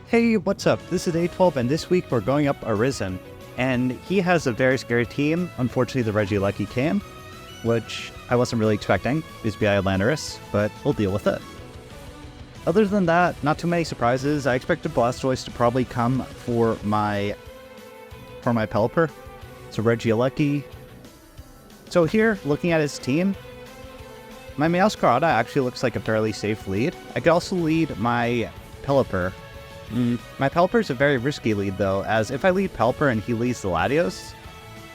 Hey, what's up? This is A12, and this week we're going up Arisen. And he has a very scary team. Unfortunately, the Regieleki came, which I wasn't really expecting. BSBI Landorus, but we'll deal with it. Other than that, not too many surprises. I expected Blastoise to probably come for my Pelipper. So Regieleki. So here, looking at his team, my Meowscarada actually looks like a fairly safe lead. I could also lead my Pelipper. My Pelipper is a very risky lead though, as if I lead Pelipper and he leads the Latios,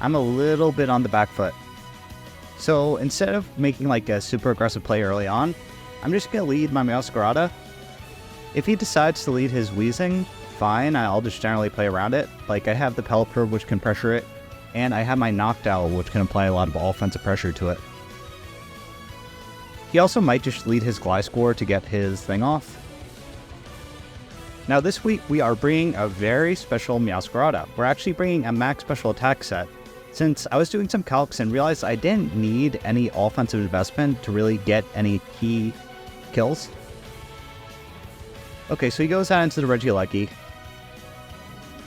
I'm a little bit on the back foot. So instead of making like a super aggressive play early on, I'm just going to lead my Meowscarada. If he decides to lead his Weezing, fine, I'll just generally play around it. Like I have the Pelipper which can pressure it, and I have my Noctowl which can apply a lot of offensive pressure to it. He also might just lead his Gliscor to get his thing off. Now this week we are bringing a very special Meowscarada. We're actually bringing a max special attack set. Since I was doing some calcs and realized I didn't need any offensive investment to really get any key kills. Okay, so he goes out into the Regieleki.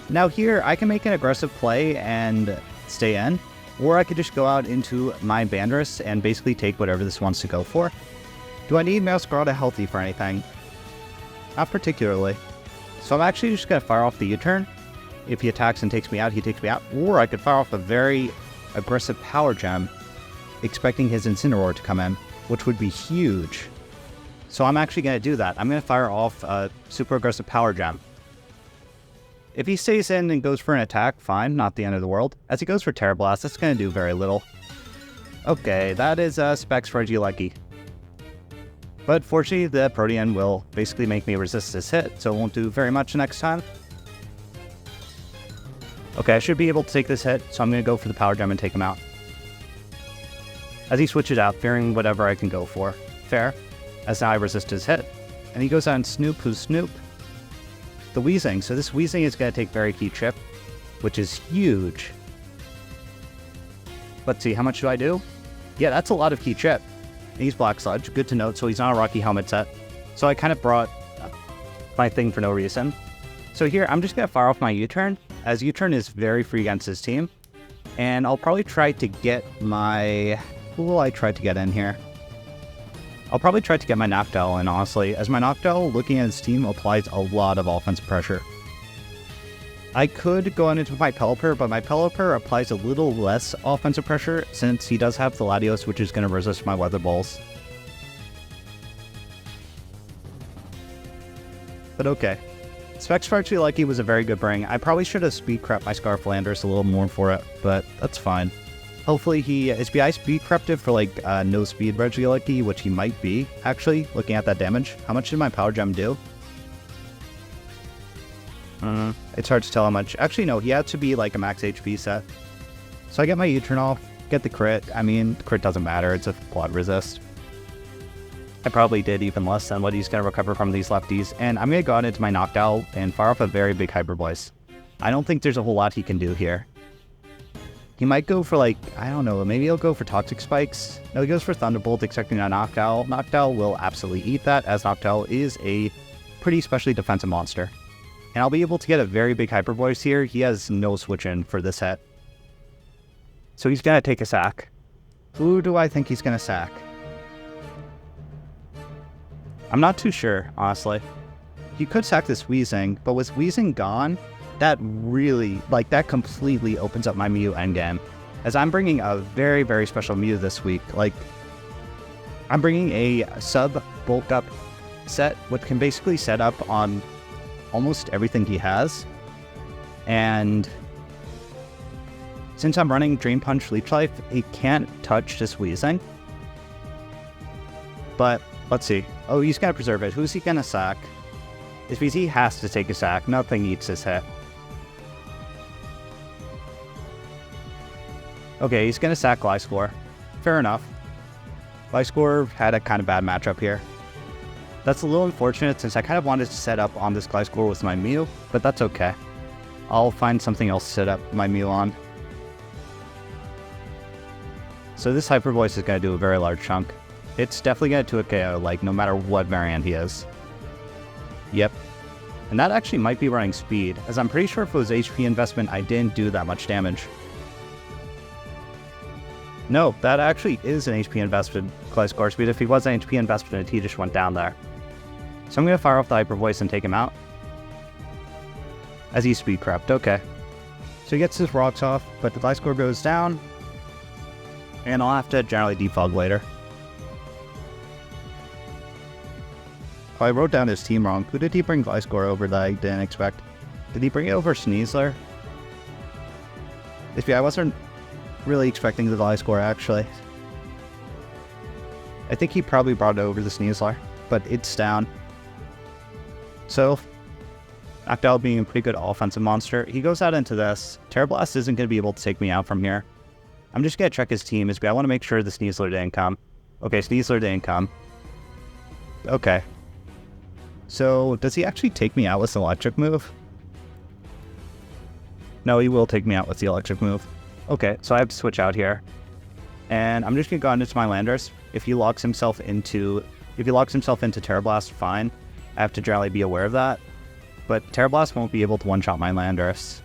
Now here I can make an aggressive play and stay in, or I could just go out into my Bandrus and basically take whatever this wants to go for. Do I need Meowscarada healthy for anything? Not particularly. So I'm actually just going to fire off the U-turn. If he attacks and takes me out, he takes me out. Or I could fire off a very aggressive Power Gem, expecting his Incineroar to come in, which would be huge. So I'm actually going to do that. I'm going to fire off a super aggressive Power Gem. If he stays in and goes for an attack, fine, not the end of the world. As he goes for Terra Blast, that's going to do very little. Okay, that is Specs for Regieleki. But fortunately, the Protean will basically make me resist this hit, so it won't do very much next time. Okay, I should be able to take this hit, so I'm going to go for the Power Gem and take him out. As he switches out, fearing whatever I can go for. Fair, as now I resist his hit. And he goes on Snoop, who's Snoop. The Weezing, so this Weezing is going to take very key chip, which is huge. Let's see, how much do I do? Yeah, that's a lot of key chip. He's Black Sludge, good to note, so he's not a Rocky Helmet set. So I kind of brought my thing for no reason. So here, I'm just going to fire off my U-turn, as U-turn is very free against his team. And I'll probably try to get my... Who will I try to get in here? I'll probably try to get my Noctowl in, honestly, as my Noctowl, looking at his team, applies a lot of offensive pressure. I could go on into my Pelipper, but my Pelipper applies a little less offensive pressure since he does have the Latios, which is going to resist my Weather Balls. But okay. Specs for Regieleki was a very good bring. I probably should have speed crept my Scarf Landorus a little more for it, but that's fine. Hopefully he is BI speed crept for like no speed Regieleki, which he might be, actually, looking at that damage. How much did my Power Gem do? It's hard to tell how much. Actually, no, he had to be like a max HP set. So I get my U-turn off, get the crit. I mean, the crit doesn't matter, it's a quad resist. I probably did even less than what he's going to recover from these lefties. And I'm going to go out into my Noctowl and fire off a very big Hyper Voice. I don't think there's a whole lot he can do here. He might go for like, I don't know, maybe he'll go for Toxic Spikes. No, he goes for Thunderbolt, expecting a Noctowl. Noctowl will absolutely eat that, as Noctowl is a pretty specially defensive monster. And I'll be able to get a very big Hyper Voice here. He has no switch in for this hit. So he's going to take a sack. Who do I think he's going to sack? I'm not too sure, honestly. He could sack this Weezing, but with Weezing gone, that really, like, that completely opens up my Mew endgame. As I'm bringing a very, very special Mew this week. Like, I'm bringing a sub bulk up set, which can basically set up on almost everything he has. And since I'm running Drain Punch Leech Life, he can't touch this Weezing. But let's see. Oh, he's gonna preserve it. Who's he gonna sack? It's because he has to take a sack. Nothing eats this hit. Okay, he's gonna sack Gliscor. Fair enough. Gliscor had a kind of bad matchup here. That's a little unfortunate since I kind of wanted to set up on this Gliscor with my Mew, but that's okay. I'll find something else to set up my Mew on. So this Hyper Voice is going to do a very large chunk. It's definitely going to 2-KO, like, no matter what variant he is. Yep. And that actually might be running speed, as I'm pretty sure if it was HP investment, I didn't do that much damage. No, that actually is an HP investment Gliscor speed. If he was an HP investment, he just went down there. So I'm going to fire off the Hyper Voice and take him out. As he speed crept, okay. So he gets his rocks off, but the Gliscor goes down. And I'll have to generally defog later. Oh, I wrote down his team wrong. Who did he bring Gliscor over that I didn't expect? Did he bring it over Sneasler? I wasn't really expecting the Gliscor, actually. I think he probably brought it over the Sneasler, but it's down. So, Noctowl being a pretty good offensive monster, he goes out into this. Terrablast isn't going to be able to take me out from here. I'm just going to check his team. I want to make sure the Sneasler didn't come. Okay, Sneasler didn't come. Okay. So, does he actually take me out with the electric move? No, he will take me out with the electric move. Okay, so I have to switch out here. And I'm just going to go into my landers. If he locks himself into Terrablast, fine. I have to generally be aware of that. But Terrablast won't be able to one-shot my landers.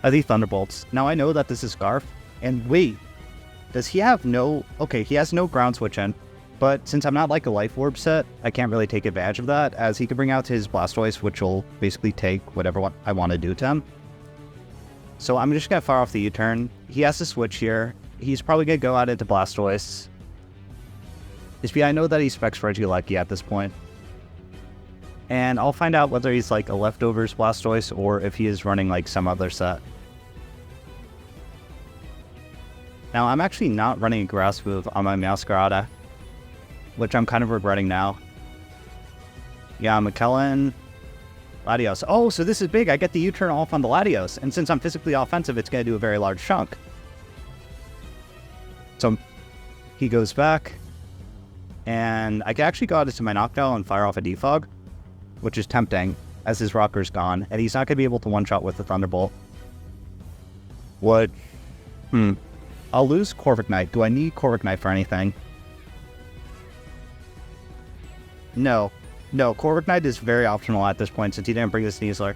The Thunderbolts. Now I know that this is Scarf. And wait, does he have no... Okay, he has no ground switch in. But since I'm not like a Life Orb set, I can't really take advantage of that, as he can bring out his Blastoise, which will basically take whatever I want to do to him. So I'm just going to fire off the U-turn. He has to switch here. He's probably going to go out into Blastoise. I know that he specs Regieleki at this point. And I'll find out whether he's like a leftovers Blastoise or if he is running like some other set. Now I'm actually not running a grass move on my Meowscarada, which I'm kind of regretting now. Yeah, McKellen, Latios. Oh, so this is big. I get the U-turn off on the Latios. And since I'm physically offensive, it's going to do a very large chunk. So he goes back. And I can actually go out into my Noctowl and fire off a Defog, which is tempting, as his Rocker's gone. And he's not going to be able to one-shot with the Thunderbolt. What? I'll lose Corvic Knight. Do I need Corvic Knight for anything? No, Corvic Knight is very optional at this point since he didn't bring the Sneasler.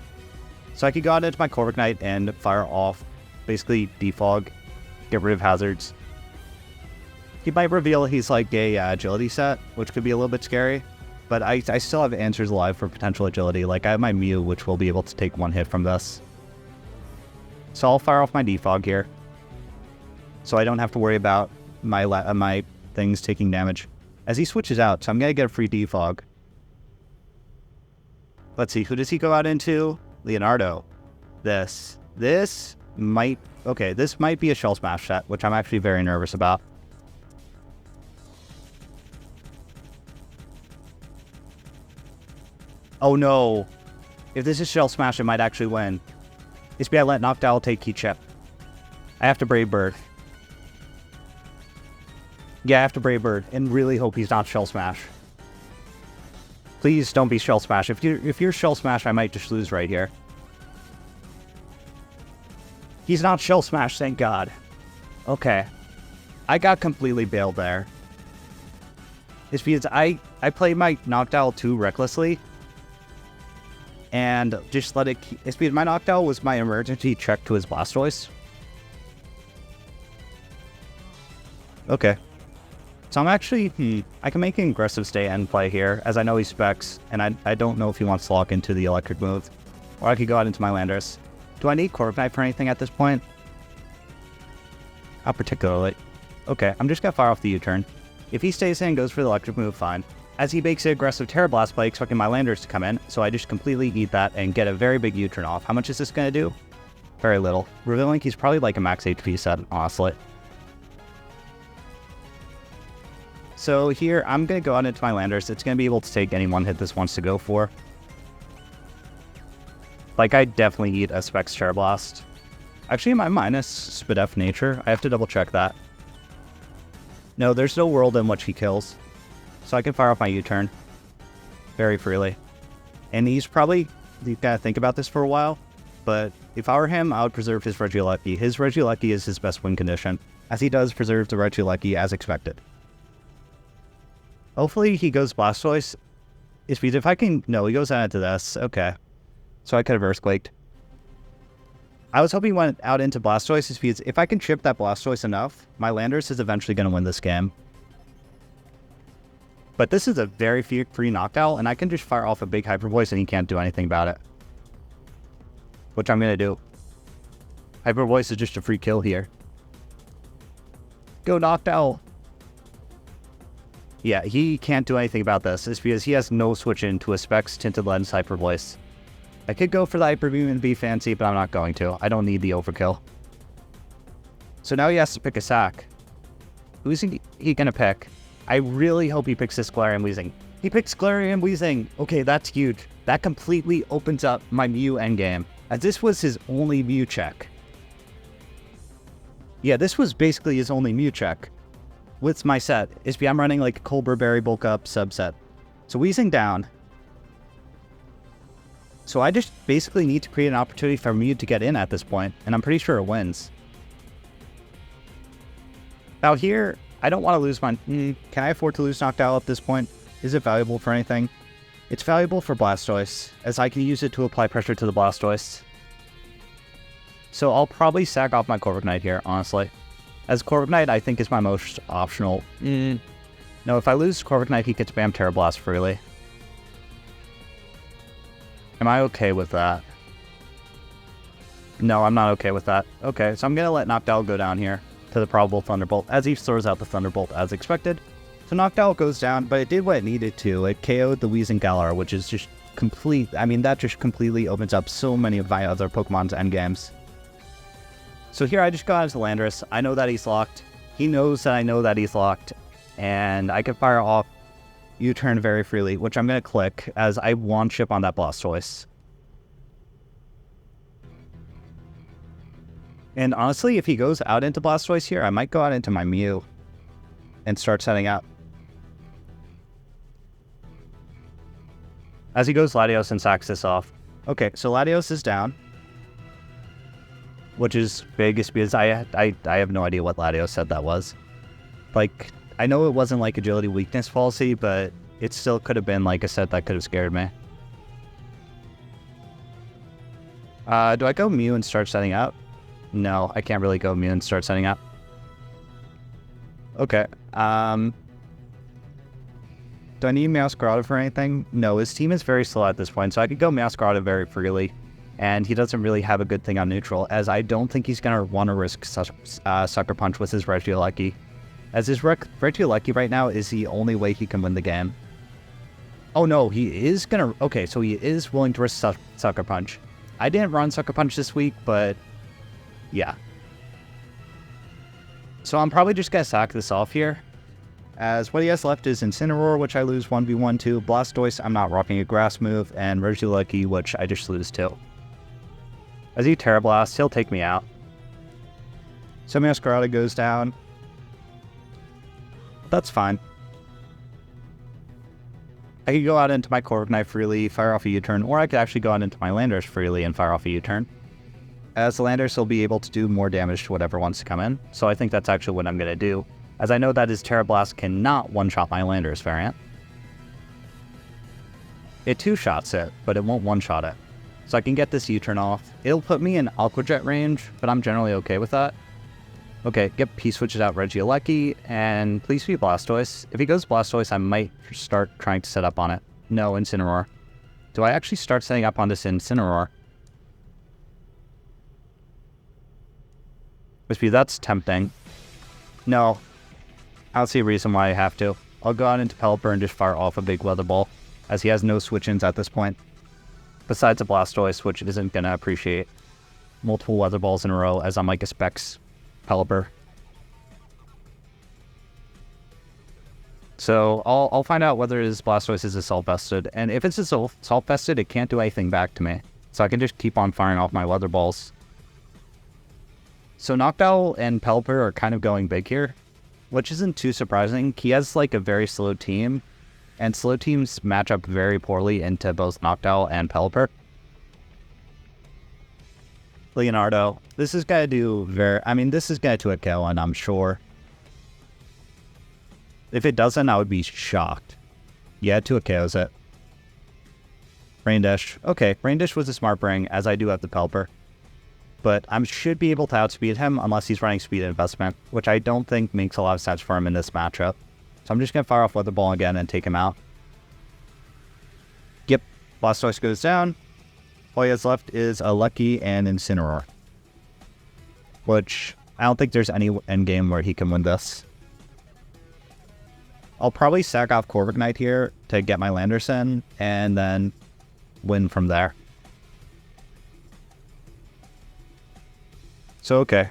So I could go out into my Corvic Knight and fire off, basically defog, get rid of hazards. He might reveal he's like a agility set, which could be a little bit scary, but I still have answers alive for potential agility. Like I have my Mew, which will be able to take one hit from this. So I'll fire off my defog here, so I don't have to worry about my things taking damage. As he switches out, so I'm going to get a free defog. Let's see, who does he go out into? Leonardo. This might be a Shell Smash set, which I'm actually very nervous about. Oh no. If this is Shell Smash, it might actually win. I let Noctowl take Key Chip. I have to Brave Bird. Yeah, I have to Brave Bird, and really hope he's not Shell Smash. Please don't be Shell Smash. If you're Shell Smash, I might just lose right here. He's not Shell Smash, thank God. Okay. I got completely bailed there. It's because I played my Noctowl too recklessly. And just let it... It's because my Noctowl was my emergency check to his Blastoise. Okay. So I'm actually... I can make an aggressive stay end play here, as I know he specs, and I don't know if he wants to lock into the electric move. Or I could go out into my Landers. Do I need Corviknight for anything at this point? Not particularly. Okay, I'm just gonna fire off the U-turn. If he stays in and goes for the electric move, fine. As he makes an aggressive Terra Blast play, expecting my Landers to come in, so I just completely eat that and get a very big U-turn off. How much is this gonna do? Very little. Revealing he's probably like a max HP set, honestly. So here, I'm gonna go out into my Landers. It's gonna be able to take any one hit this wants to go for. Like, I definitely eat a Specs Terra Blast. Actually, am I minus Spidef Nature? I have to double check that. No, there's no world in which he kills. So I can fire off my U-turn very freely. And he's probably gotta think about this for a while. But if I were him, I would preserve his Regieleki. His Regieleki is his best win condition, as he does preserve the Regieleki as expected. Hopefully he goes Blastoise. If I can... No, he goes out into this. Okay. So I could have Earthquaked. I was hoping he went out into Blastoise because if I can chip that Blastoise enough, my Landorus is eventually going to win this game. But this is a very free Noctowl, and I can just fire off a big Hyper Voice and he can't do anything about it. Which I'm going to do. Hyper Voice is just a free kill here. Go Noctowl! Yeah, he can't do anything about this. It's because he has no switch into a Specs Tinted Lens Hyper Voice. I could go for the Hyper Beam and be fancy, but I'm not going to. I don't need the overkill. So now he has to pick a sack. Who's he gonna pick? I really hope he picks this Galarian Weezing. He picks Galarian Weezing! Okay, that's huge. That completely opens up my Mew endgame, as this was his only Mew check. Yeah, this was basically his only Mew check. With my set, I'm running like a Colbur Berry Bulk Up subset. So Weezing down. So I just basically need to create an opportunity for Mew to get in at this point, and I'm pretty sure it wins. Now here, I don't want to lose my... Can I afford to lose Noctowl at this point? Is it valuable for anything? It's valuable for Blastoise, as I can use it to apply pressure to the Blastoise. So I'll probably sack off my Corviknight here, honestly. As Corviknight, I think is my most optional. No, if I lose Corviknight, he gets Spam Terra Blast freely. Am I okay with that? No, I'm not okay with that. Okay, so I'm going to let Noctowl go down here to the probable Thunderbolt, as he throws out the Thunderbolt as expected. So Noctowl goes down, but it did what it needed to. It KO'd the Weezing Galar, which is just complete. I mean, that just completely opens up so many of my other Pokemon's endgames. So here I just got into Landorus. I know that he's locked. He knows that I know that he's locked. And I can fire off U-turn very freely, which I'm going to click as I one chip on that Blastoise. And honestly, if he goes out into Blastoise here, I might go out into my Mew and start setting up. As he goes Latios and sacks this off. Okay, so Latios is down. Which is big, is because I have no idea what Latios said that was. Like, I know it wasn't like agility weakness policy, but it still could have been like a set that could have scared me. Do I go Mew and start setting up? No, I can't really go Mew and start setting up. Okay. Do I need Meowscarada for anything? No, his team is very slow at this point, so I could go Meowscarada very freely. And he doesn't really have a good thing on neutral, as I don't think he's going to want to risk Sucker Punch with his Regieleki. As his Regieleki right now is the only way he can win the game. Oh no, he is going to... Okay, so he is willing to risk Sucker Punch. I didn't run Sucker Punch this week, but... yeah. So I'm probably just going to sack this off here. As what he has left is Incineroar, which I lose 1v1 to. Blastoise, I'm not rocking a Grass move. And Regieleki, which I just lose to. As he Terra Blast, he'll take me out. So Meowscarada goes down. That's fine. I could go out into my Corviknight freely, fire off a U-turn, or I could actually go out into my Landorus freely and fire off a U-turn. As the Landorus will be able to do more damage to whatever wants to come in, so I think that's actually what I'm going to do, as I know that his Terra Blast cannot one-shot my Landorus variant. It two-shots it, but it won't one-shot it. So I can get this U-turn off. It'll put me in Aqua Jet range, but I'm generally okay with that. Okay, get P-switches out Regieleki, and please be Blastoise. If he goes Blastoise, I might start trying to set up on it. No, Incineroar. Do I actually start setting up on this Incineroar? That's tempting. No. I don't see a reason why I have to. I'll go out into Pelipper and just fire off a big Weather Ball, as he has no switch-ins at this point. Besides a Blastoise, which isn't going to appreciate multiple Weather Balls in a row, as I'm like a Specs Pelipper. So I'll find out whether his Blastoise is Assault Vested, and if it's Assault Vested, it can't do anything back to me. So I can just keep on firing off my Weather Balls. So Noctowl and Pelipper are kind of going big here, which isn't too surprising. He has like a very slow team, and slow teams match up very poorly into both Noctowl and Pelipper. Leonardo, this is going to do this is going to a kill, and I'm sure. If it doesn't, I would be shocked. Yeah, 2 KOs it. Rain Dish. Okay, Rain Dish was a smart bring, as I do have the Pelper. But I should be able to outspeed him unless he's running speed investment, which I don't think makes a lot of sense for him in this matchup. So I'm just going to fire off Weather Ball again and take him out. Yep, Blastoise goes down. All he has left is a Lucky and Incineroar, which I don't think there's any endgame where he can win this. I'll probably sack off Corviknight here to get my Landorus in, and then win from there. So okay,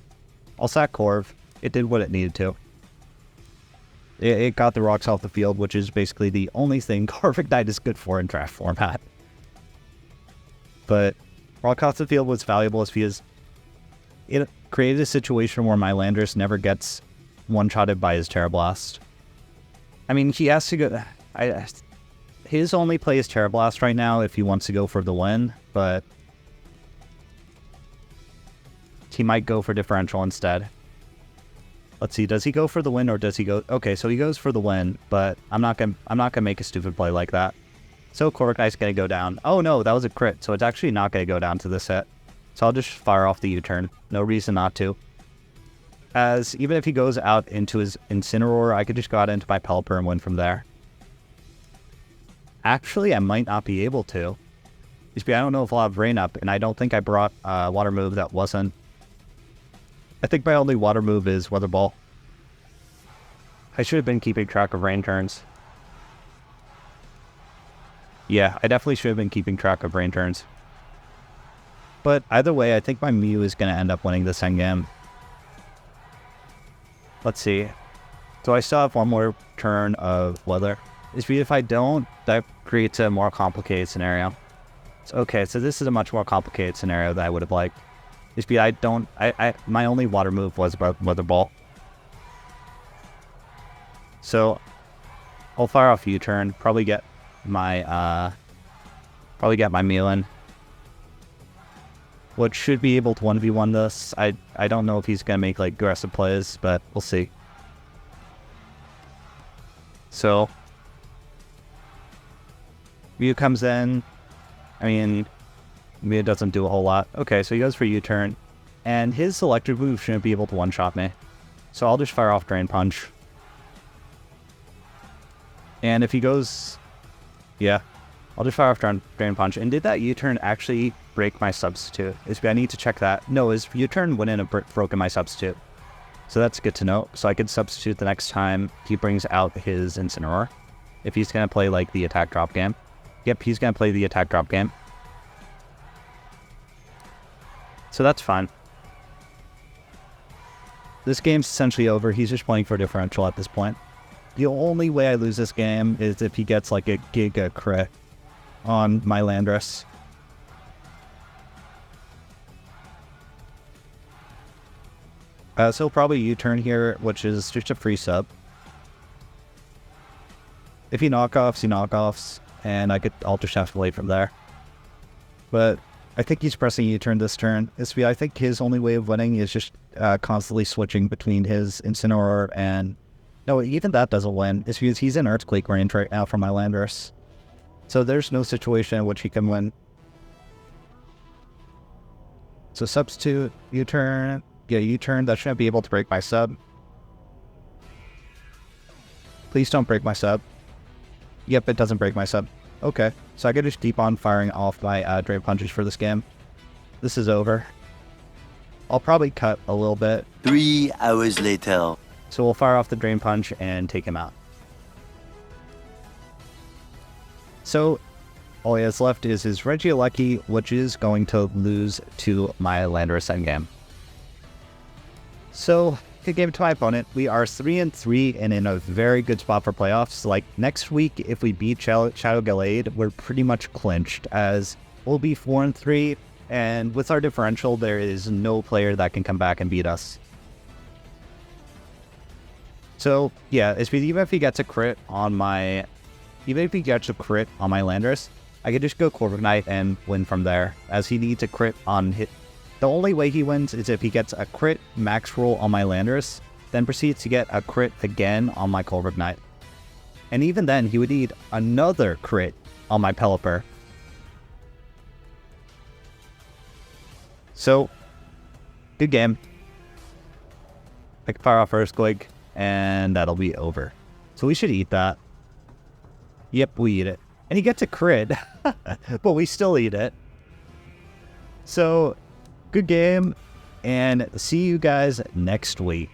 I'll sack Corv. It did what it needed to. It got the rocks off the field, which is basically the only thing Corviknight is good for in draft format. But rock off the field was valuable as it created a situation where my Landorus never gets one-shotted by his Terra Blast. I mean, he has to go... his only play is Terra Blast right now if he wants to go for the win, but he might go for differential instead. Let's see, does he go for the win or does he go... Okay, so he goes for the win, but I'm not gonna make a stupid play like that. So Corviknight's gonna go down. Oh no, that was a crit, so it's actually not gonna go down to this hit. So I'll just fire off the U-turn. No reason not to. As even if he goes out into his Incineroar, I could just go out into my Pelipper and win from there. Actually, I might not be able to. I don't know if I'll have Rain Up, and I don't think I brought a water move that wasn't... I think my only water move is Weather Ball. I should have been keeping track of rain turns. Yeah, I definitely should have been keeping track of rain turns. But either way, I think my Mew is going to end up winning this endgame. Let's see. So I still have one more turn of weather. If I don't, that creates a more complicated scenario. So, okay, so this is a much more complicated scenario than I would have liked. My only water move was about Weather Ball. So I'll fire off U-turn, probably get my Mew in, which should be able to 1v1 this. I don't know if he's gonna make like aggressive plays, but we'll see. So Mew comes in. I mean, Mew doesn't do a whole lot. Okay, so he goes for U-turn, and his electric move shouldn't be able to one-shot me. So I'll just fire off Drain Punch. And if he goes... Yeah, I'll just fire off Drain Punch. And did that U-turn actually break my substitute? I need to check that. No, his U-turn wouldn't have broken my substitute. So that's good to know. So I could substitute the next time he brings out his Incineroar. If he's going to play like the attack drop game. Yep, he's going to play the attack drop game. So that's fine. This game's essentially over. He's just playing for differential at this point. The only way I lose this game is if he gets like a Giga crit on my Landorus. So he'll probably U-turn here, which is just a free sub. If he knockoffs, he knockoffs, and I'll just have to wait from there. But I think he's pressing U-turn this turn. I think his only way of winning is just constantly switching between his Incineroar and... No, even that doesn't win. It's because he's in Earthquake range right now from my Landorus. So there's no situation in which he can win. So substitute, U-turn. Yeah, U-turn. That shouldn't be able to break my sub. Please don't break my sub. Yep, it doesn't break my sub. Okay, so I could just keep on firing off my Drain Punches for this game. This is over. I'll probably cut a little bit. 3 hours later. So we'll fire off the Drain Punch and take him out. So all he has left is his Regieleki, which is going to lose to my Landorus endgame. So, good game to my opponent. We are 3-3 and in a very good spot for playoffs. Like next week, if we beat Shadow Gallade, we're pretty much clinched, as we'll be 4-3, and with our differential, there is no player that can come back and beat us. So yeah, even if he gets a crit on my Landorus, I could just go Corviknight and win from there, as he needs a crit on hit. The only way he wins is if he gets a crit max roll on my Landorus, then proceeds to get a crit again on my Corviknight. And even then, he would need another crit on my Pelipper. So, good game. I can fire off Earthquake, and that'll be over. So we should eat that. Yep, we eat it. And he gets a crit, but we still eat it. So, good game, and see you guys next week.